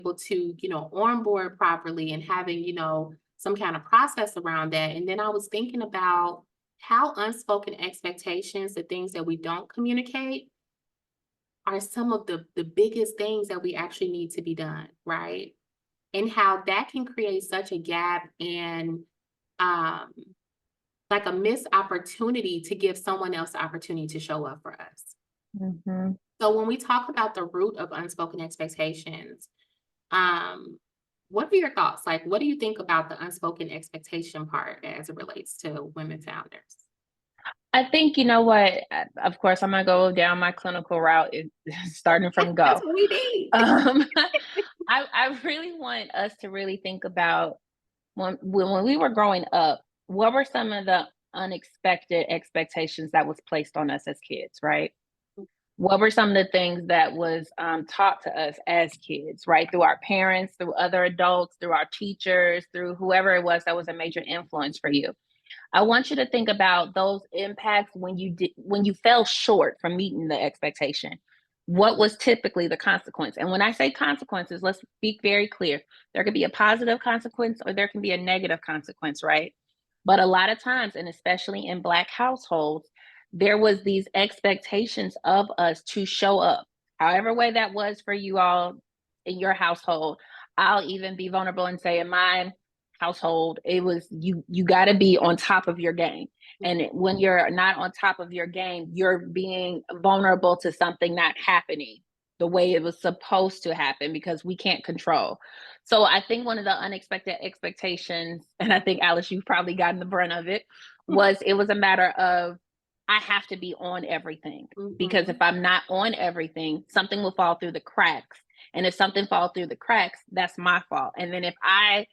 able to, onboard properly and having, some kind of process around that. And then I was thinking about how unspoken expectations, the things that we don't communicate, are some of the biggest things that we actually need to be done, right? And how that can create such a gap and um like a missed opportunity to give someone else the opportunity to show up for us. Mhm. So when we talk about the root of unspoken expectations, um, what are your thoughts? Like, what do you think about the unspoken expectation part as it relates to women founders? I think you know what, of course, I'm gonna go down my clinical route, starting from That's go. what we need. Um, I really want us to really think about when we were growing up, what were some of the unexpected expectations that was placed on us as kids, right? What were some of the things that was taught to us as kids, right? Through our parents, through other adults, through our teachers, through whoever it was that was a major influence for you. I want you to think about those impacts when you fell short from meeting the expectation. What was typically the consequence? And when I say consequences, let's be very clear. There could be a positive consequence or there can be a negative consequence, right? But a lot of times, and especially in Black households, there was these expectations of us to show up, however way that was for you all in your household. I'll even be vulnerable and say in mine household, it was you got to be on top of your game. And when you're not on top of your game, you're being vulnerable to something not happening the way it was supposed to happen because we can't control. So I think one of the unexpected expectations, and I think Alice, you've probably gotten the brunt of it, was it was a matter of I have to be on everything because if Mhm. I'm not on everything, something will fall through the cracks. And if something falls through the cracks, that's my fault. And then if I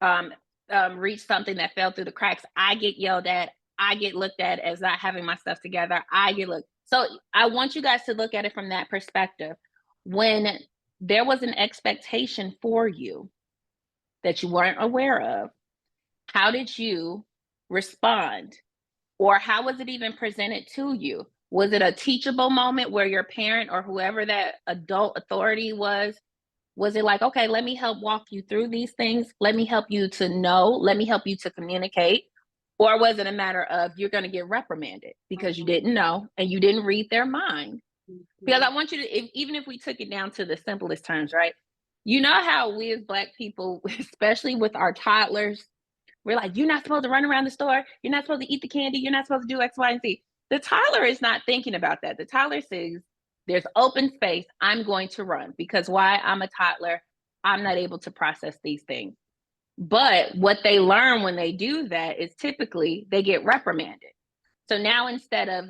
um, reach something that fell through the cracks, I get yelled at. I get looked at as not having my stuff together. I get looked. So I want you guys to look at it from that perspective. When there was an expectation for you that you weren't aware of, how did you respond? Or how was it even presented to you? Was it a teachable moment where your parent or whoever that adult authority was it like, okay, let me help walk you through these things. Let me help you to know. Let me help you to communicate. Or was it a matter of you're going to get reprimanded because you didn't know and you didn't read their mind? Because Mhm. I want you to, even if we took it down to the simplest terms, right? You know how we as Black people, especially with our toddlers, we're like, you're not supposed to run around the store. You're not supposed to eat the candy. You're not supposed to do X, Y, and Z. The toddler is not thinking about that. The toddler says, there's open space. I'm going to run because why? I'm a toddler. I'm not able to process these things. But what they learn when they do that is typically they get reprimanded. So now instead of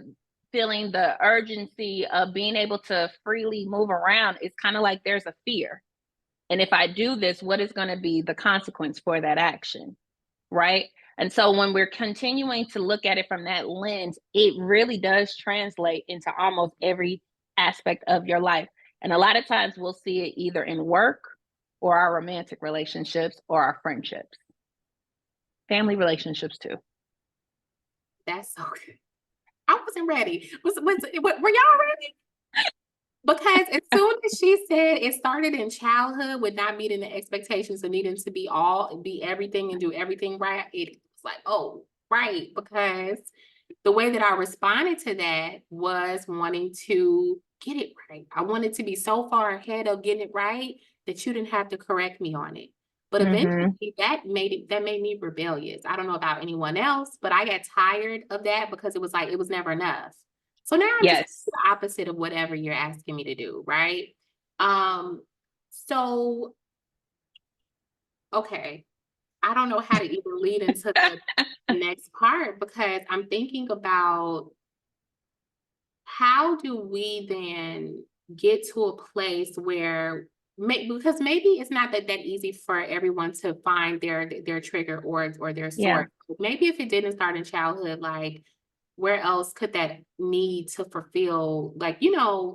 feeling the urgency of being able to freely move around, it's kind of like there's a fear. And if I do this, what is going to be the consequence for that action? Right? And so when we're continuing to look at it from that lens, it really does translate into almost every aspect of your life. And a lot of times we'll see it either in work or our romantic relationships or our friendships, family relationships too. That's so good. I wasn't ready. Were y'all ready? Because as soon as she said it started in childhood with not meeting the expectations of needing to be everything and do everything right, it was like, oh, right. Because the way that I responded to that was wanting to get it right. I wanted to be so far ahead of getting it right that you didn't have to correct me on it. But Mm-hmm. eventually that made me rebellious. I don't know about anyone else, but I got tired of that because it was like it was never enough. So now I'm just Yes. the opposite of whatever you're asking me to do, right? Um, so okay, I don't know how to even lead into the next part because I'm thinking about how do we then get to a place where because maybe it's not that easy for everyone to find their trigger or their Yeah. source. Maybe if it didn't start in childhood, like where else could that need to fulfill, like, Hmm.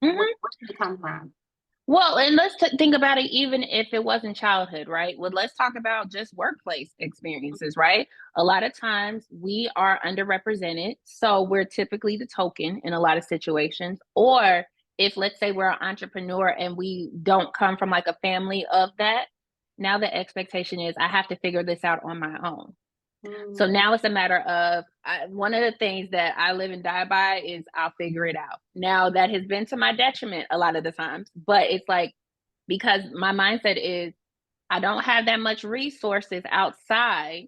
where did it come from? Well, and let's think about it, even if it wasn't childhood, right? Well, let's talk about just workplace experiences, right? A lot of times we are underrepresented. So we're typically the token in a lot of situations, or if let's say we're an entrepreneur and we don't come from like a family of that, now the expectation is I have to figure this out on my own. So now it's a matter of one of the things that I live and die by is I'll figure it out. Now that has been to my detriment a lot of the times, but it's like, because my mindset is I don't have that much resources outside.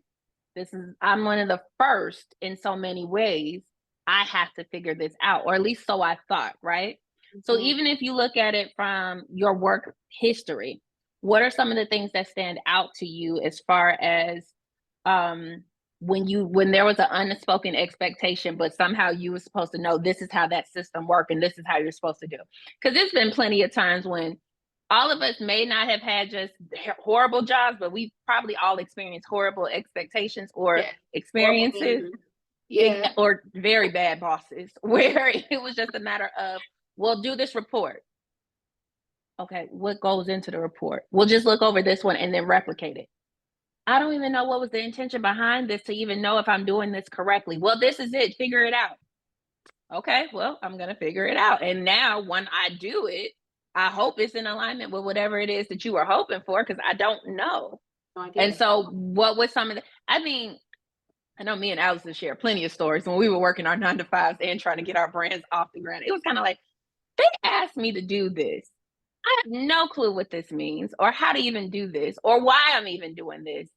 I'm one of the first in so many ways. I have to figure this out, or at least so I thought, right? So even if you look at it from your work history, what are some of the things that stand out to you as far as when there was an unspoken expectation, but somehow you were supposed to know this is how that system works and this is how you're supposed to do? Because there's been plenty of times when all of us may not have had just horrible jobs, but we've probably all experienced horrible expectations or experiences, or very bad bosses, where it was just a matter of, we'll do this report. Okay, what goes into the report? We'll just look over this one and then replicate it. I don't even know what was the intention behind this to even know if I'm doing this correctly. Well, this is it. Figure it out. Okay, well, I'm going to figure it out. And now when I do it, I hope it's in alignment with whatever it is that you were hoping for, because I don't know. And so what was some of the, I mean, I know me and Allison share plenty of stories when we were working our 9-to-5s and trying to get our brands off the ground. It was kind of like, they asked me to do this. I have no clue what this means or how to even do this or why I'm even doing this.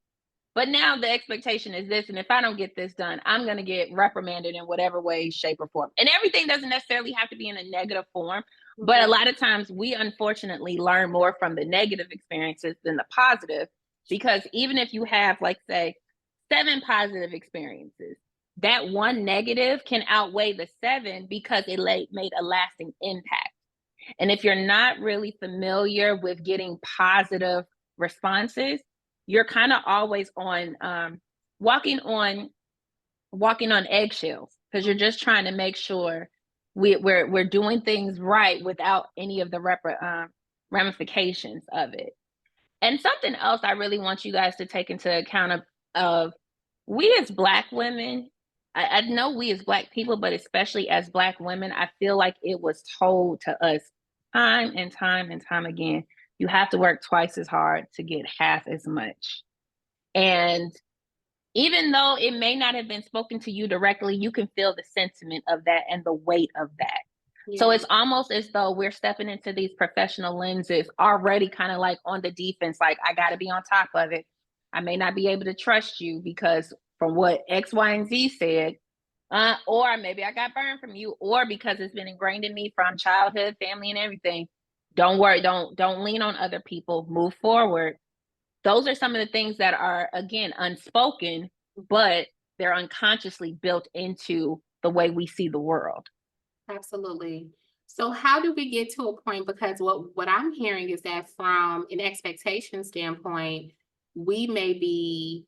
But now the expectation is this, and if I don't get this done, I'm going to get reprimanded in whatever way, shape, or form. And everything doesn't necessarily have to be in a negative form, but a lot of times we unfortunately learn more from the negative experiences than the positive, because even if you have, like, say, 7 positive experiences, that one negative can outweigh the 7 because it made a lasting impact. And if you're not really familiar with getting positive responses, you're kind of always on walking on eggshells, because you're just trying to make sure we're doing things right without any of the ramifications of it. And something else I really want you guys to take into account of we as Black women, I know we as Black people, but especially as Black women, I feel like it was told to us time and time and time again, you have to work twice as hard to get half as much. And even though it may not have been spoken to you directly, you can feel the sentiment of that and the weight of that. So it's almost as though we're stepping into these professional lenses already kind of like on the defense, like, I got to be on top of it. I may not be able to trust you because from what X, Y, and Z said, or maybe I got burned from you, or because it's been ingrained in me from childhood, family, and everything. Don't worry. Don't lean on other people. Move forward. Those are some of the things that are, again, unspoken, but they're unconsciously built into the way we see the world. Absolutely. So how do we get to a point? Because what I'm hearing is that from an expectation standpoint, we may be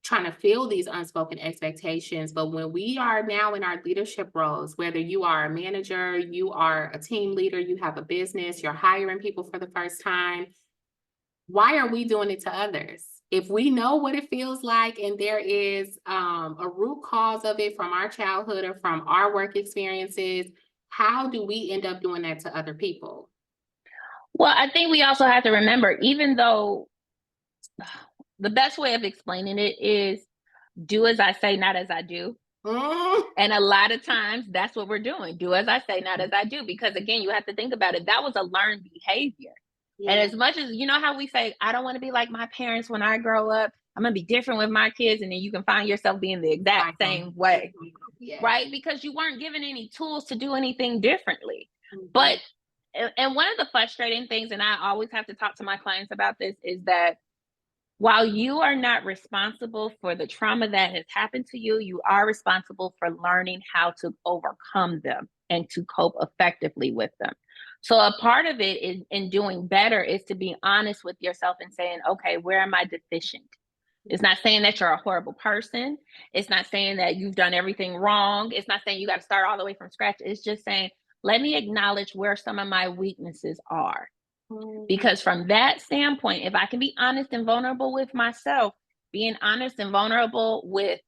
trying to fill these unspoken expectations, but when we are now in our leadership roles, whether you are a manager, you are a team leader, you have a business, you're hiring people for the first time, why are we doing it to others? If we know what it feels like and there is a root cause of it from our childhood or from our work experiences, how do we end up doing that to other people? Well, I think we also have to remember, even though the best way of explaining it is do as I say, not as I do. And a lot of times that's what we're doing. Do as I say, not as I do. Because again, you have to think about it. That was a learned behavior. And as much as, you know how we say, I don't want to be like my parents when I grow up, I'm going to be different with my kids. And then you can find yourself being the exact same way, right? Because you weren't given any tools to do anything differently. But, and one of the frustrating things, and I always have to talk to my clients about this, is that while you are not responsible for the trauma that has happened to you, you are responsible for learning how to overcome them and to cope effectively with them. So a part of it is in doing better is to be honest with yourself and saying, okay, where am I deficient? It's not saying that you're a horrible person. It's not saying that you've done everything wrong. It's not saying you got to start all the way from scratch. It's just saying, let me acknowledge where some of my weaknesses are. Because from that standpoint, if I can be honest and vulnerable with myself, being honest and vulnerable with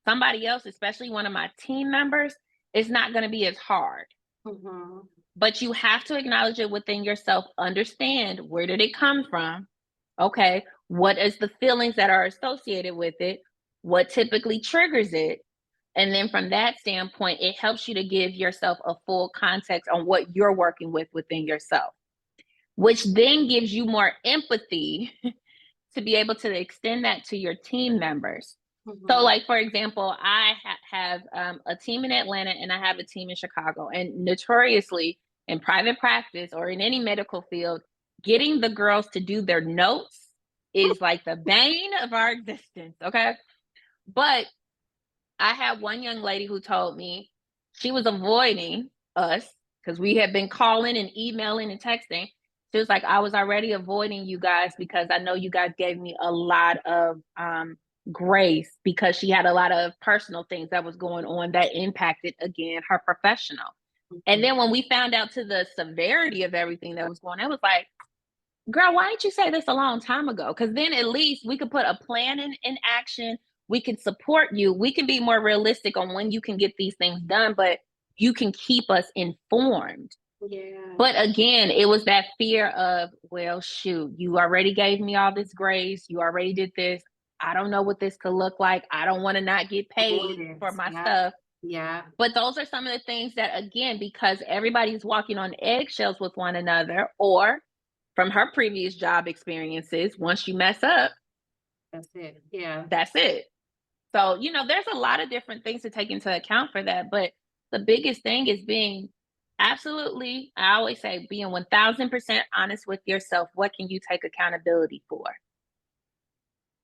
somebody else, especially one of my team members, it's not going to be as hard. but you have to acknowledge it within yourself. Understand, where did it come from? Okay, what is the feelings that are associated with it? What typically triggers it? And then from that standpoint, it helps you to give yourself a full context on what you're working with within yourself, which then gives you more empathy to be able to extend that to your team members. So, Mhm. like, for example, I have a team in Atlanta and I have a team in Chicago. And notoriously, in private practice or in any medical field, getting the girls to do their notes is like the bane of our existence. Okay. But I had one young lady who told me she was avoiding us because we had been calling and emailing and texting. She was like, I was already avoiding you guys because I know you guys gave me a lot of grace, because she had a lot of personal things that was going on that impacted, again, her professional. And Mhm. then when we found out to the severity of everything that was going on, it was like, girl, why didn't you say this a long time ago? Because then at least we could put a plan in action. We can support you. We can be more realistic on when you can get these things done, but you can keep us informed. Yeah. But again, it was that fear of, well, shoot, you already gave me all this grace. You already did this. I don't know what this could look like. I don't want to not get paid for Avoidance. my Yeah. stuff. Yeah. But those are some of the things that, again, because everybody's walking on eggshells with one another, or from her previous job experiences, once you mess up, That's it. Yeah. that's it. So, there's a lot of different things to take into account for that. But the biggest thing is being absolutely, I always say, being 1000% honest with yourself. What can you take accountability for?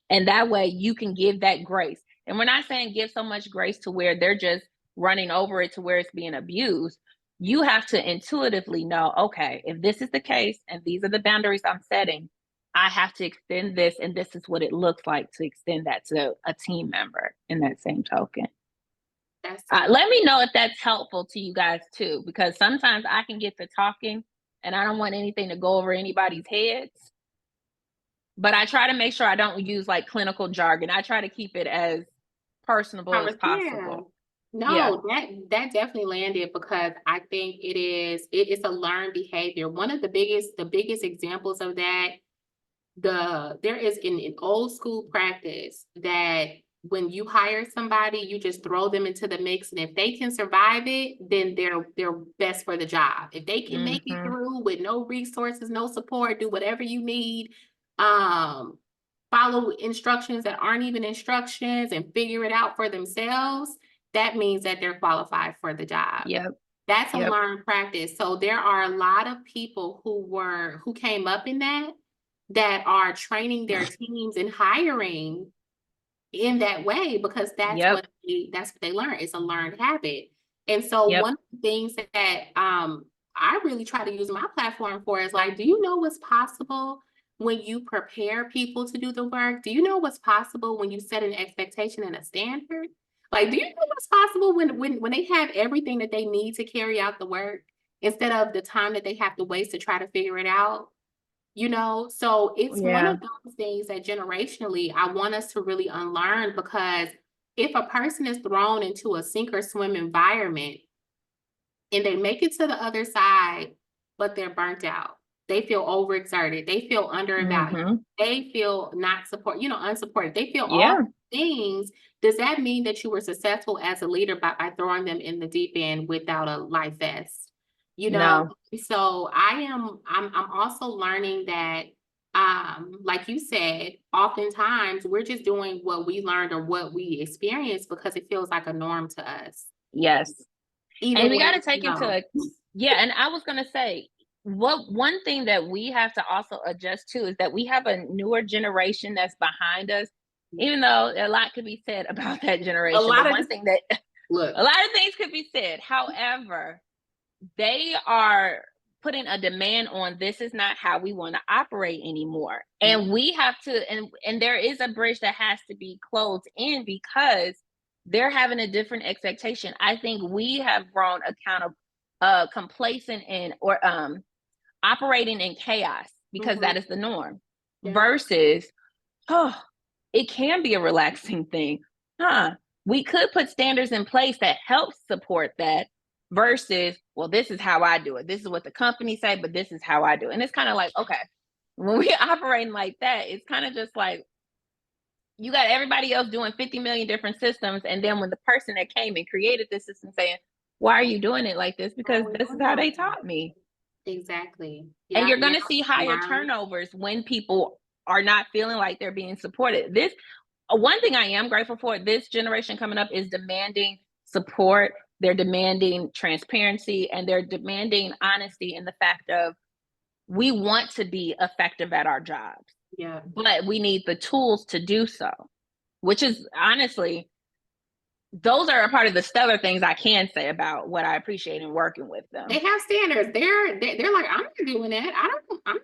And that way you can give that grace. And we're not saying give so much grace to where they're just running over it to where it's being abused. You have to intuitively know, okay, if this is the case and these are the boundaries I'm setting, I have to extend this, and this is what it looks like to extend that to a team member in that same token. That's so Let me know if that's helpful to you guys too, because sometimes I can get to talking and I don't want anything to go over anybody's heads. But I try to make sure I don't use like clinical jargon. I try to keep it as personable as Yeah. possible. Yeah. No, that definitely landed because I think it's a learned behavior. One of the biggest examples of that, there is an old school practice that when you hire somebody, you just throw them into the mix, and if they can survive it, then they're best for the job. If they can make it Mm-hmm. through with no resources, no support, do whatever you need, um, follow instructions that aren't even instructions and figure it out for themselves, that means that they're qualified for the job. Yep. That's a Yep. learned practice. So there are a lot of people who came up in that are training their teams and hiring in that way because Yep. that's what they learn. It's a learned habit. And so Yep. one of the things that I really try to use my platform for is like, do you know what's possible when you prepare people to do the work? Do you know what's possible when you set an expectation and a standard? Like, do you know what's possible when they have everything that they need to carry out the work instead of the time that they have to waste to try to figure it out? So it's one Yeah. of those things that generationally I want us to really unlearn, because if a person is thrown into a sink or swim environment and they make it to the other side, but they're burnt out, they feel overexerted, they feel undervalued, Mm-hmm. they feel not support, unsupported, they feel all Yeah. things. Does that mean that you were successful as a leader by throwing them in the deep end without a life vest? You know, No. so I'm also learning that like you said, oftentimes we're just doing what we learned or what we experienced because it feels like a norm to us. Yes. And Even we got when to take into yeah. And I was going to say, one thing that we have to also adjust to is that we have a newer generation that's behind us, even though a lot could be said about that a generation. But lot of one thing that look, a lot of things could be said. However, they are putting a demand on, this is not how we want to operate anymore. And we have to, and there is a bridge that has to be closed in, because they're having a different expectation. I think we have grown accountable, complacent, and or operating in chaos because that mhm, is the norm, yeah, versus, oh, it can be a relaxing thing. We could put standards in place that help support that, versus, well, this is how I do it. This is what the company say, but this is how I do it. And it's kind of like, okay, when we operating like that, it's kind of just like, you got everybody else doing 50 million different systems. And then when the person that came and created this system saying, why are you doing it like this? Because this is how they taught me. Exactly. And Yeah. you're going to see higher turnovers when people are not feeling like they're being supported. This, one thing I am grateful for, this generation coming up is demanding support. They're demanding transparency, and they're demanding honesty in the fact of, we want to be effective at our jobs. Yeah. But we need the tools to do so, which is honestly, those are a part of the stellar things I can say about what I appreciate in working with them. They have standards. They're like, I'm not doing that. I'm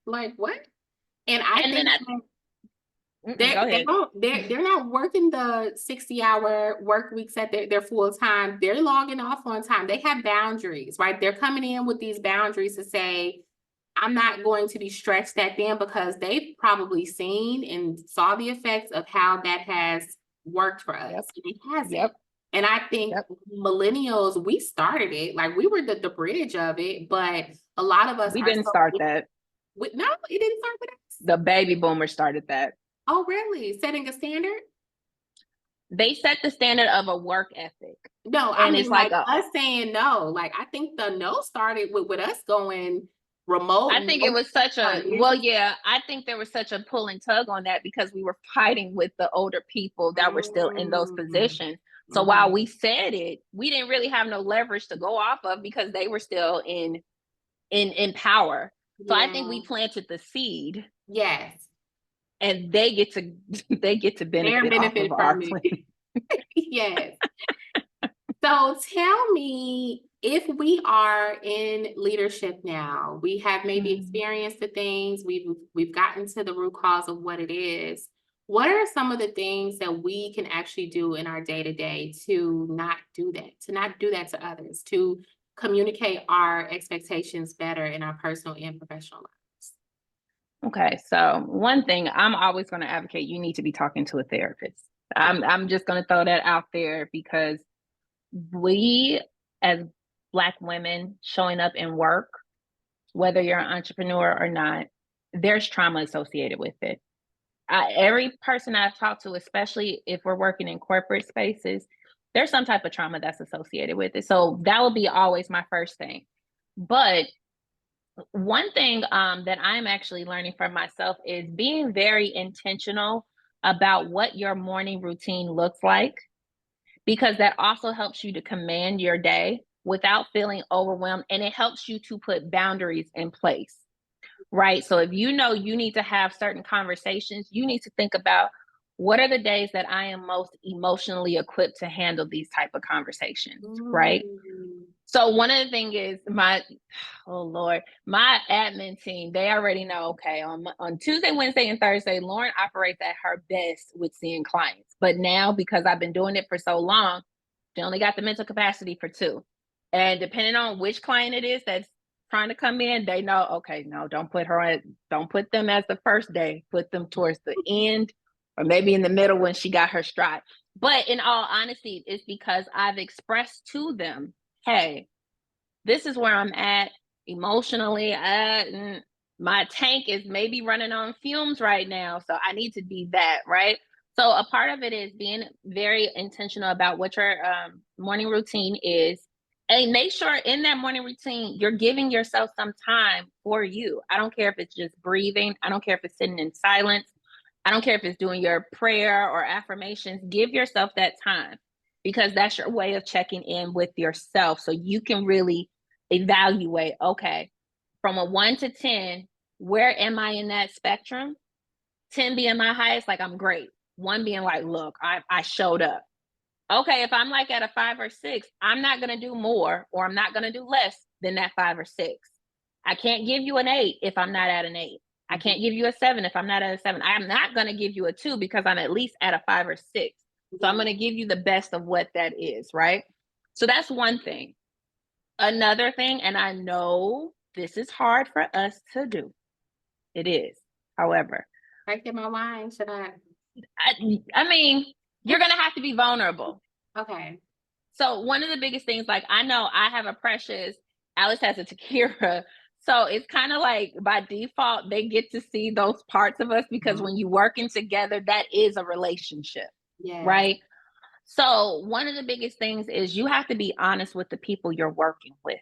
like, what? And I think they're not working the 60-hour work weeks at their full time. They're logging off on time. They have boundaries, right? They're coming in with these boundaries to say, I'm not going to be stretched that thin, because they've probably seen and saw the effects of how that has worked for us. Yep. It hasn't. Yep. And I think millennials, we started it. Like, we were the bridge of it, but a lot of us didn't start that. No, it didn't start with us. The baby boomers started that. Oh, really? Setting a standard? They set the standard of a work ethic. No, I mean, it's like us saying no. Like, I think the no started with us going remote. I think it was such a, I think there was such a pull and tug on that, because we were fighting with the older people that were still in those positions. So while we said it, we didn't really have no leverage to go off of, because they were still in power. So I think we planted the seed. Yes. And they get to benefit from it. Yes. So tell me, if we are in leadership now, we have maybe experienced the things, we've gotten to the root cause of what it is. What are some of the things that we can actually do in our day-to-day to not do that to others, to communicate our expectations better in our personal and professional lives? Okay, so one thing I'm always going to advocate, you need to be talking to a therapist. I'm just going to throw that out there, because we, as Black women showing up in work, whether you're an entrepreneur or not, there's trauma associated with it. Every person I've talked to, especially if we're working in corporate spaces, there's some type of trauma that's associated with it. So that will be always my first thing. But one thing that I'm actually learning from myself is being very intentional about what your morning routine looks like, because that also helps you to command your day without feeling overwhelmed, and it helps you to put boundaries in place, right? So if you know you need to have certain conversations, you need to think about, what are the days that I am most emotionally equipped to handle these type of conversations, right? So one of the things is my admin team, they already know, okay, on Tuesday, Wednesday, and Thursday, Lauren operates at her best with seeing clients. But now, because I've been doing it for so long, she only got the mental capacity for 2. And depending on which client it is that's trying to come in, they know, okay, no, don't put them as the first day, put them towards the end, or maybe in the middle when she got her stride. But in all honesty, it's because I've expressed to them, hey, this is where I'm at emotionally. My tank is maybe running on fumes right now, so I need to be that, right? So a part of it is being very intentional about what your morning routine is, and make sure in that morning routine, you're giving yourself some time for you. I don't care if it's just breathing. I don't care if it's sitting in silence. I don't care if it's doing your prayer or affirmations. Give yourself that time, because that's your way of checking in with yourself, so you can really evaluate, okay, from a 1 to 10, where am I in that spectrum? 10 being my highest, like I'm great. 1 being like, look, I showed up. Okay, if I'm like at a 5 or 6, I'm not going to do more, or I'm not going to do less than that 5 or 6. I can't give you an 8 if I'm not at an 8. I can't give you a 7 if I'm not at a 7. I'm not going to give you a 2 because I'm at least at a 5 or 6. So I'm going to give you the best of what that is, right? So that's one thing. Another thing, and I know this is hard for us to do. It is. However, I get my wine. Should I? I mean, you're going to have to be vulnerable. Okay. So one of the biggest things, like I know I have a Precious, Alice has a Takira. So it's kind of like by default, they get to see those parts of us because when you working together, that is a relationship, Yes. right? So one of the biggest things is you have to be honest with the people you're working with.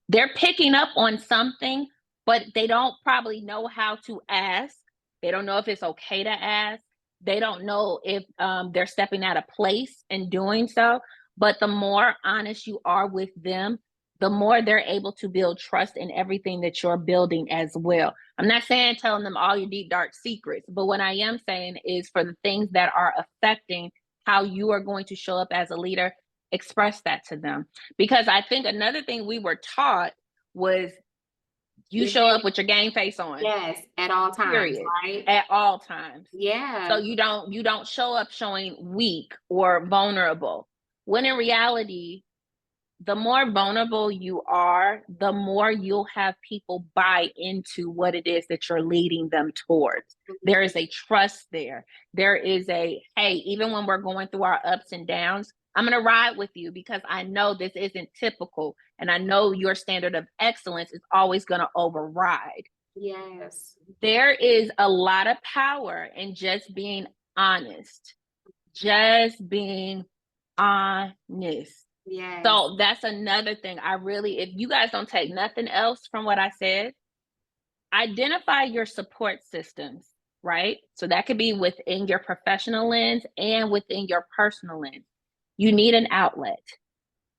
They're picking up on something, but they don't probably know how to ask. They don't know if it's okay to ask. They don't know if they're stepping out of place in doing so. But the more honest you are with them, the more they're able to build trust in everything that you're building as well. I'm not saying telling them all your deep, dark secrets, but what I am saying is for the things that are affecting how you are going to show up as a leader, express that to them. Because I think another thing we were taught was you Your show game, up with your game face on, yes, at all times, period, right? at all times. So Yeah. you don't show up showing weak or vulnerable. When in reality, the more vulnerable you are, the more you'll have people buy into what it is that you're leading them towards. There is a trust there. There is a, hey, even when we're going through our ups and downs, I'm going to ride with you because I know this isn't typical. And I know your standard of excellence is always going to override. Yes. There is a lot of power in just being honest, just being honest. Yes. So that's another thing. I really, if you guys don't take nothing else from what I said, identify your support systems, right? So that could be within your professional lens and within your personal lens. You need an outlet,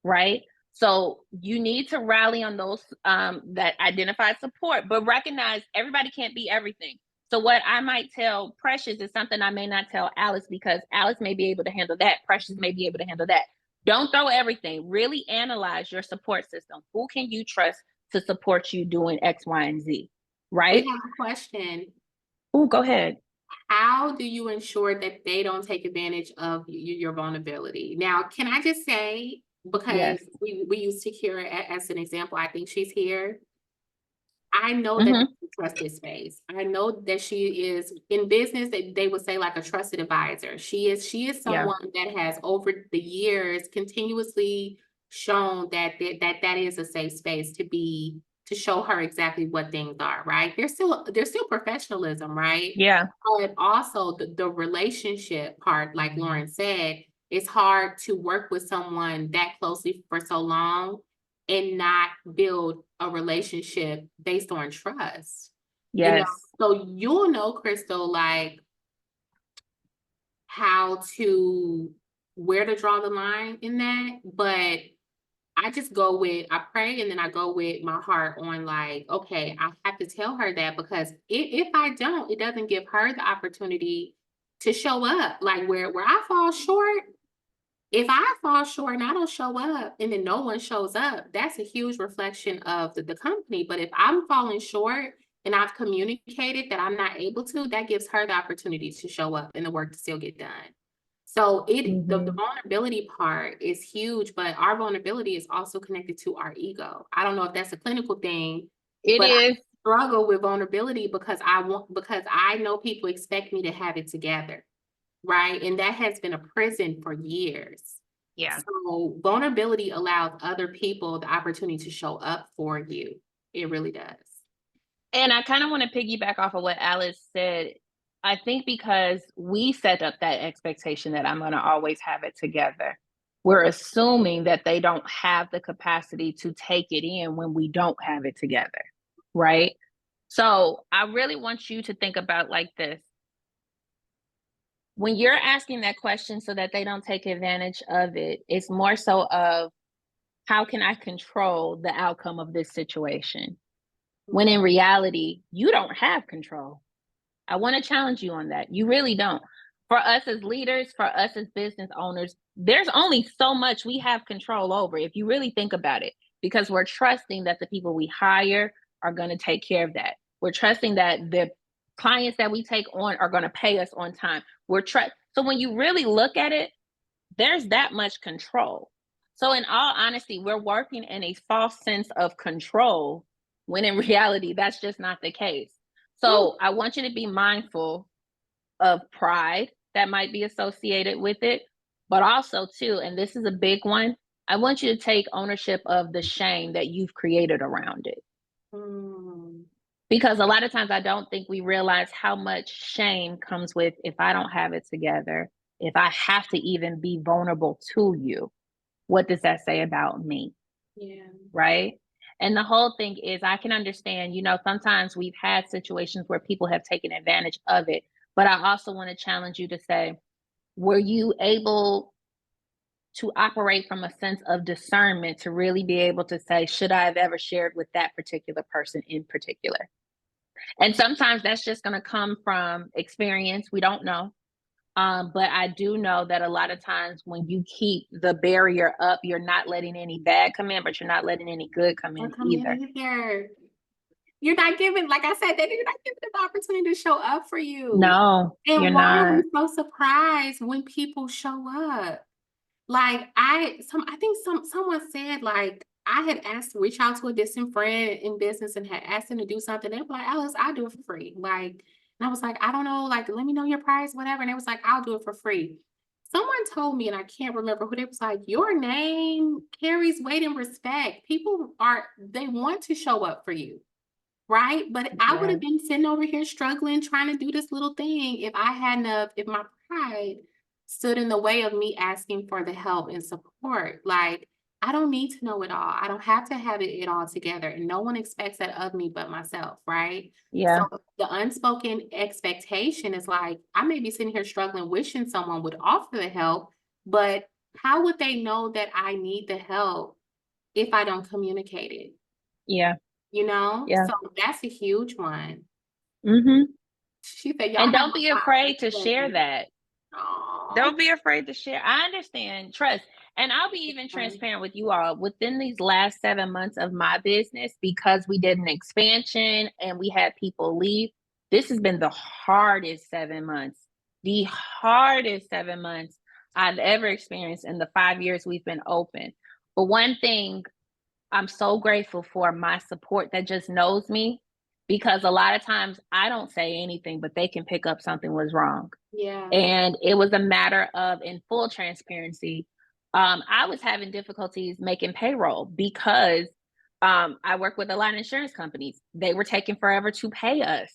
right? So you need to rally on those that identified support, but recognize everybody can't be everything. So what I might tell Precious is something I may not tell Alice because Alice may be able to handle that. Precious may be able to handle that. Don't throw everything. Really analyze your support system. Who can you trust to support you doing X, Y, and Z? We Right? have a question. Oh, go ahead. How do you ensure that they don't take advantage of your vulnerability? Now, can I just say, because Yes. we use Takira as an example, I think she's here. I know that Mm-hmm. that's a trusted space. I know that she is in business, they would say like a trusted advisor. She is Yeah. someone that has over the years continuously shown that is a safe space to show her exactly what things are, right? There's still professionalism, right? Yeah. But also the relationship part, like Lauren said, it's hard to work with someone that closely for so long and not build a relationship based on trust. You know, Yes. so you'll know, Crystal, like how to where to draw the line in that, but I just go with I pray and then I go with my heart on like, okay, I have to tell her that because if I don't, it doesn't give her the opportunity to show up. Like where I fall short, if I fall short and I don't show up and then no one shows up, that's a huge reflection of the company. But if I'm falling short and I've communicated that I'm not able to, that gives her the opportunity to show up and the work to still get done. So the Mm-hmm. vulnerability part is huge, but our vulnerability is also connected to our ego. I don't know if that's a clinical thing, It but I is. struggle with vulnerability because I know people expect me to have it together, right? And that has been a prison for years. Yeah. So vulnerability allows other people the opportunity to show up for you. It really does. And I kind of want to piggyback off of what Alice said. I think because we set up that expectation that I'm going to always have it together, we're assuming that they don't have the capacity to take it in when we don't have it together. Right. So I really want you to think about like this. When you're asking that question so that they don't take advantage of it, it's more so of how can I control the outcome of this situation? When in reality, you don't have control. I want to challenge you on that. You really don't. For us as leaders, for us as business owners, there's only so much we have control over if you really think about it, because we're trusting that the people we hire are going to take care of that. We're trusting that the clients that we take on are going to pay us on time. So when you really look at it, there's that much control. So in all honesty, we're working in a false sense of control when in reality, that's just not the case. Ooh, So I want you to be mindful of pride that might be associated with it. But also too, and this is a big one, I want you to take ownership of the shame that you've created around it. Mm, Because a lot of times I don't think we realize how much shame comes with if I don't have it together, if I have to even be vulnerable to you, what does that say about me? yeah. Right? And the whole thing is, I can understand, sometimes we've had situations where people have taken advantage of it. But I also want to challenge you to say, were you able to operate from a sense of discernment to really be able to say, should I have ever shared with that particular person in particular? And sometimes that's just going to come from experience. We don't know. But I do know that a lot of times when you keep the barrier up, you're not letting any bad come in, but you're not letting any good come Or in come in either. either. You're not giving, like I said, that you're not giving them the opportunity to show up for you. No, you're And why are not. we so surprised when people show up? Like I think someone said like I had asked to reach out to a distant friend in business and had asked them to do something. They were like, Alice, I'll do it for free. Like, and I was like, I don't know, like, let me know your price, whatever. And it was like, I'll do it for free. Someone told me, and I can't remember who, they was like, your name carries weight and respect. They want to show up for you. Right? But I would Yeah, have been sitting over here struggling, trying to do this little thing if my pride stood in the way of me asking for the help and support. Like, I don't need to know it all. I don't have to have it all together. And no one expects that of me but myself, right? yeah, So the unspoken expectation is like, I may be sitting here struggling, wishing someone would offer the help, but how would they know that I need the help if I don't communicate it? yeah, yeah. So that's a huge one. Hmm. She said, "Y'all And have don't be my afraid to share heart." that. Aw. Don't be afraid to share. I understand, trust. And I'll be even transparent with you all. Within these last 7 months of my business, because we did an expansion and we had people leave, this has been the hardest 7 months, the hardest 7 months I've ever experienced in the 5 years we've been open. But one thing I'm so grateful for, my support that just knows me, because a lot of times I don't say anything, but they can pick up something was wrong. Yeah. And it was a matter of, in full transparency, I was having difficulties making payroll because I work with a lot of insurance companies. They were taking forever to pay us.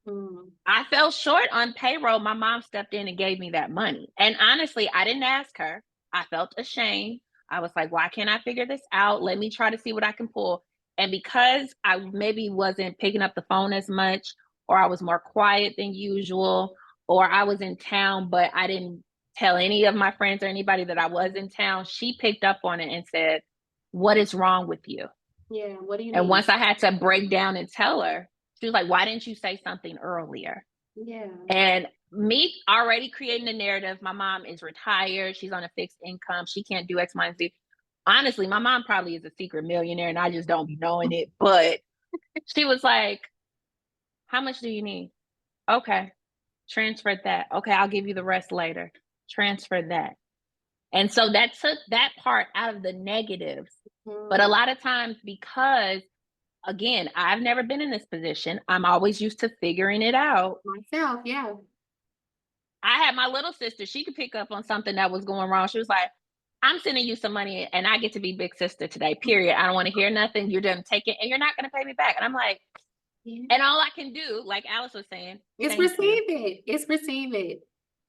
Mm. I fell short on payroll. My mom stepped in and gave me that money. And honestly, I didn't ask her. I felt ashamed. I was like, why can't I figure this out? Let me try to see what I can pull. And because I maybe wasn't picking up the phone as much, or I was more quiet than usual, or I was in town, but I didn't tell any of my friends or anybody that I was in town, she picked up on it and said, what is wrong with you? Yeah, what do you And need? once I had to break down and tell her, she was like, why didn't you say something earlier? Yeah. And me already creating the narrative, my mom is retired, she's on a fixed income, she can't do X, Y, and Z. Honestly, my mom probably is a secret millionaire and I just don't be knowing it. But she was like, how much do you need? Okay, transfer that. Okay, I'll give you the rest later. Transfer that. And so that took that part out of the negatives. But a Mm. lot of times, because again, I've never been in this position, I'm always used to figuring it out. Myself, yeah. I had my little sister, she could pick up on something that was going wrong. She was like, I'm sending you some money and I get to be big sister today, period. I don't want to hear nothing. You're done taking and you're not going to pay me back. And I'm like, Yeah. and all I can do, like Alice was saying, It's thank you. receive it. It's receive it.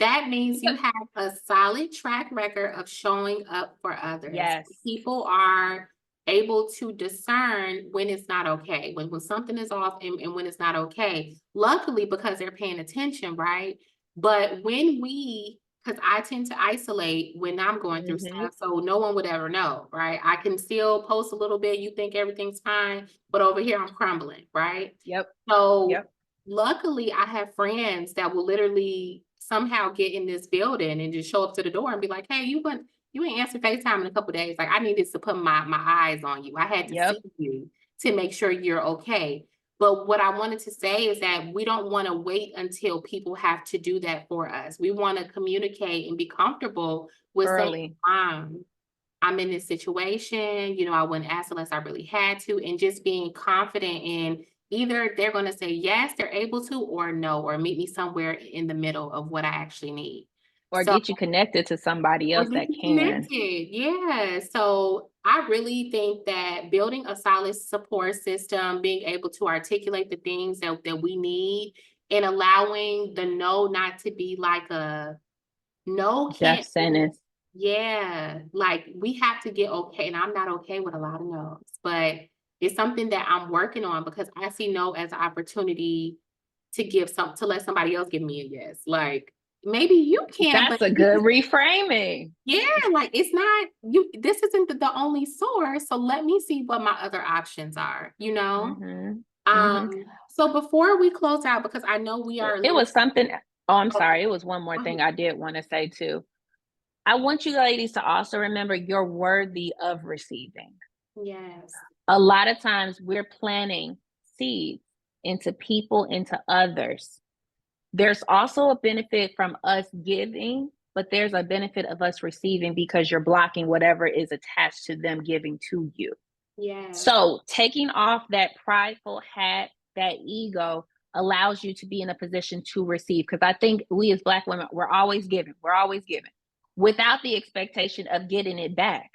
That means you Because, have a solid track record of showing up for others. yes, People are able to discern when it's not okay, when something is off and when it's not okay. Luckily, because they're paying attention, right? But because I tend to isolate when I'm going through hmm, stuff, so no one would ever know, right? I can still post a little bit, you think everything's fine, but over here I'm crumbling, right? yep, So yep, luckily, I have friends that will literally somehow get in this building and just show up to the door and be like, "Hey, you ain't answered FaceTime in a couple days. Like, I needed to put my eyes on you. I had to yep, see you to make sure you're okay." But what I wanted to say is that we don't want to wait until people have to do that for us. We want to communicate and be comfortable with saying, early, I'm in this situation, I wouldn't ask unless I really had to, and just being confident in either they're going to say yes, they're able to, or no, or meet me somewhere in the middle of what I actually need. Or get you connected to somebody Or else get that you can. connected. Yeah. So I really think that building a solid support system, being able to articulate the things that we need, and allowing the no not to be like a no Death can't do. sentence. Yeah. Like we have to get okay. And I'm not okay with a lot of no's, but it's something that I'm working on because I see no as an opportunity to let somebody else give me a yes. Like maybe you can, but That's a good reframing. yeah, like it's not you, this isn't the only source. So let me see what my other options are, you know? Mm-hmm. Mm-hmm. So before we close out, because I know we are a It little was something. Oh, I'm okay. sorry. It was one more thing I did want to say too. I want you ladies to also remember you're worthy of receiving. Yes, A lot of times we're planting seeds into people, into others. There's also a benefit from us giving, but there's a benefit of us receiving because you're blocking whatever is attached to them giving to you. yes, So taking off that prideful hat, that ego allows you to be in a position to receive. Because I think we as Black women, we're always giving without the expectation of getting it back.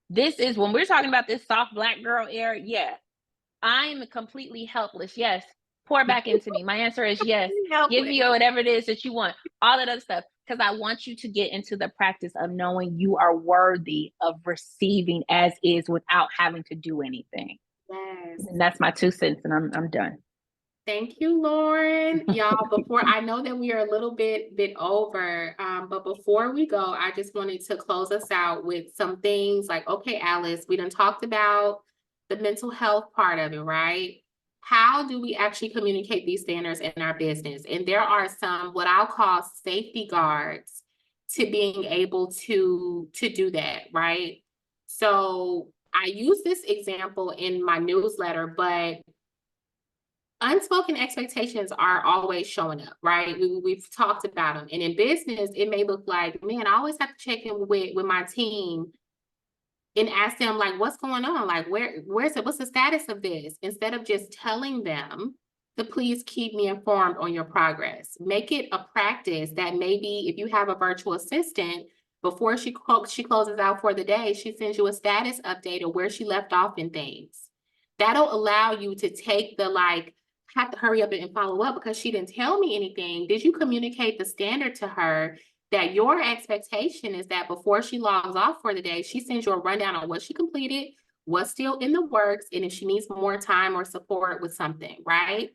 This is when we're talking about this soft Black girl era. Yeah, I'm completely helpless. Yes. Pour back into me. My answer is yes. Give helpless. me whatever it is that you want, all that other stuff. Because I want you to get into the practice of knowing you are worthy of receiving as is without having to do anything. Yes. And that's my 2 cents, and I'm done. Thank you, Lauren. Y'all, before I know that we are a little bit over, but before we go, I just wanted to close us out with some things like, okay, Alice, we done talked about the mental health part of it, right? How do we actually communicate these standards in our business? And there are some what I'll call safety guards to being able to do that, right? So I use this example in my newsletter, but unspoken expectations are always showing up, right? We've talked about them. And in business, it may look like, man, I always have to check in with my team and ask them, like, what's going on? Like, where's it? What's the status of this? Instead of just telling them to please keep me informed on your progress. Make it a practice that maybe if you have a virtual assistant, before she closes out for the day, she sends you a status update of where she left off in things. That'll allow you to take the like, have to hurry up and follow up because she didn't tell me anything. Did you communicate the standard to her that your expectation is that before she logs off for the day, she sends you a rundown on what she completed, what's still in the works, and if she needs more time or support with something, right?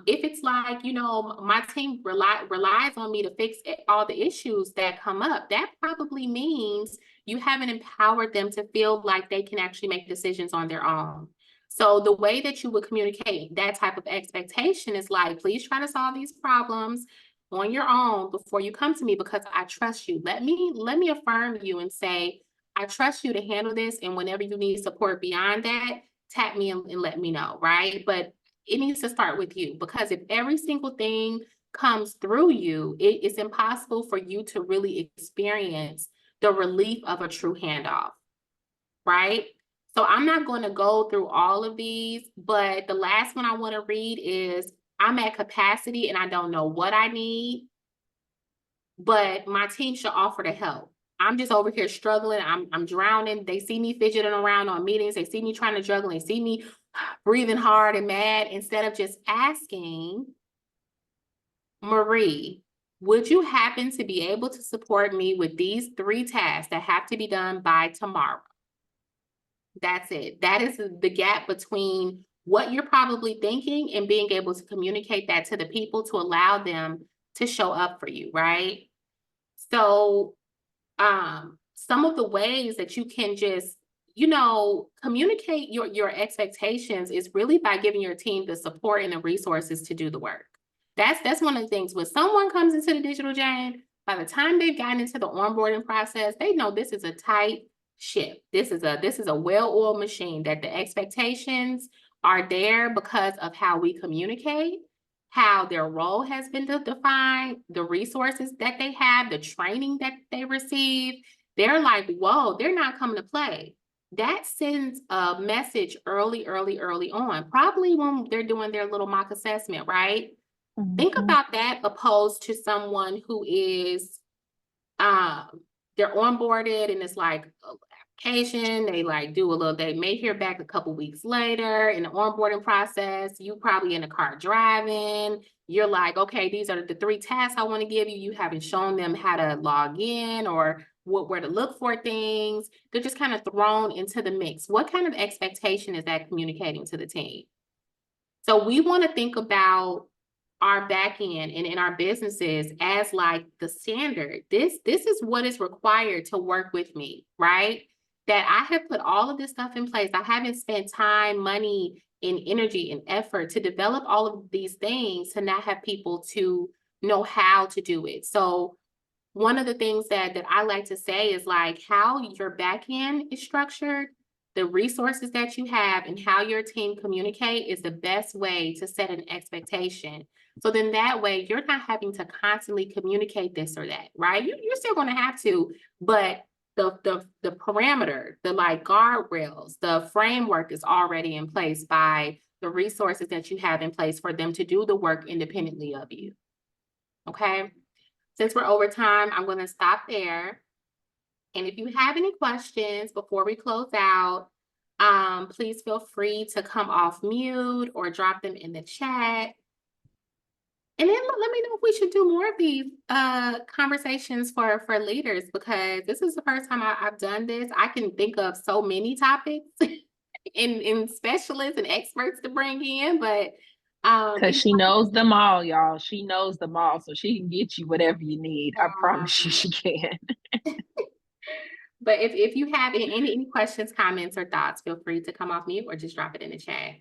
If it's like, my team relies on me to fix all the issues that come up, that probably means you haven't empowered them to feel like they can actually make decisions on their own. So the way that you would communicate that type of expectation is like, please try to solve these problems on your own before you come to me because I trust you. Let me affirm you and say, I trust you to handle this. And whenever you need support beyond that, tap me and let me know, right? But it needs to start with you because if every single thing comes through you, it's impossible for you to really experience the relief of a true handoff, right? So I'm not going to go through all of these, but the last one I want to read is I'm at capacity and I don't know what I need, but my team should offer to help. I'm just over here struggling. I'm drowning. They see me fidgeting around on meetings. They see me trying to juggle. They see me breathing hard and mad instead of just asking, Marie, would you happen to be able to support me with these 3 tasks that have to be done by tomorrow? That's it. That is the gap between what you're probably thinking and being able to communicate that to the people to allow them to show up for you, right? So some of the ways that you can just communicate your expectations is really by giving your team the support and the resources to do the work. That's one of the things. When someone comes into the digital giant, by the time they've gotten into the onboarding process, they know this is a tight ship. This is a well-oiled machine, that the expectations are there because of how we communicate, how their role has been defined, the resources that they have, the training that they receive. They're like, whoa, they're not coming to play. That sends a message early on, probably when they're doing their little mock assessment, right? Think Mhm. about that opposed to someone who is they're onboarded and it's like a application, they like do a little, they may hear back a couple weeks later in the onboarding process. You probably in the car driving, you're like, okay, these are the 3 tasks I want to give you. You haven't shown them how to log in or where to look for things. They're just kind of thrown into the mix. What kind of expectation is that communicating to the team? So we want to think about our back end and in our businesses as like the standard. This is what is required to work with me, right? That I have put all of this stuff in place. I haven't spent time, money, and energy and effort to develop all of these things to not have people to know how to do it. So one of the things that I like to say is like how your back end is structured, the resources that you have, and how your team communicate is the best way to set an expectation. So then that way you're not having to constantly communicate this or that, right? You're still going to have to, but the parameter, the like guardrails, the framework is already in place by the resources that you have in place for them to do the work independently of you. Okay. Since we're over time, I'm going to stop there. And if you have any questions before we close out, please feel free to come off mute or drop them in the chat. And then let me know if we should do more of these conversations for leaders, because this is the first time I've done this. I can think of so many topics and specialists and experts to bring in, but Because she knows them all, y'all. She knows them all, so she can get you whatever you need. I promise you she can. but if you have any questions, comments, or thoughts, feel free to come off mute or just drop it in the chat.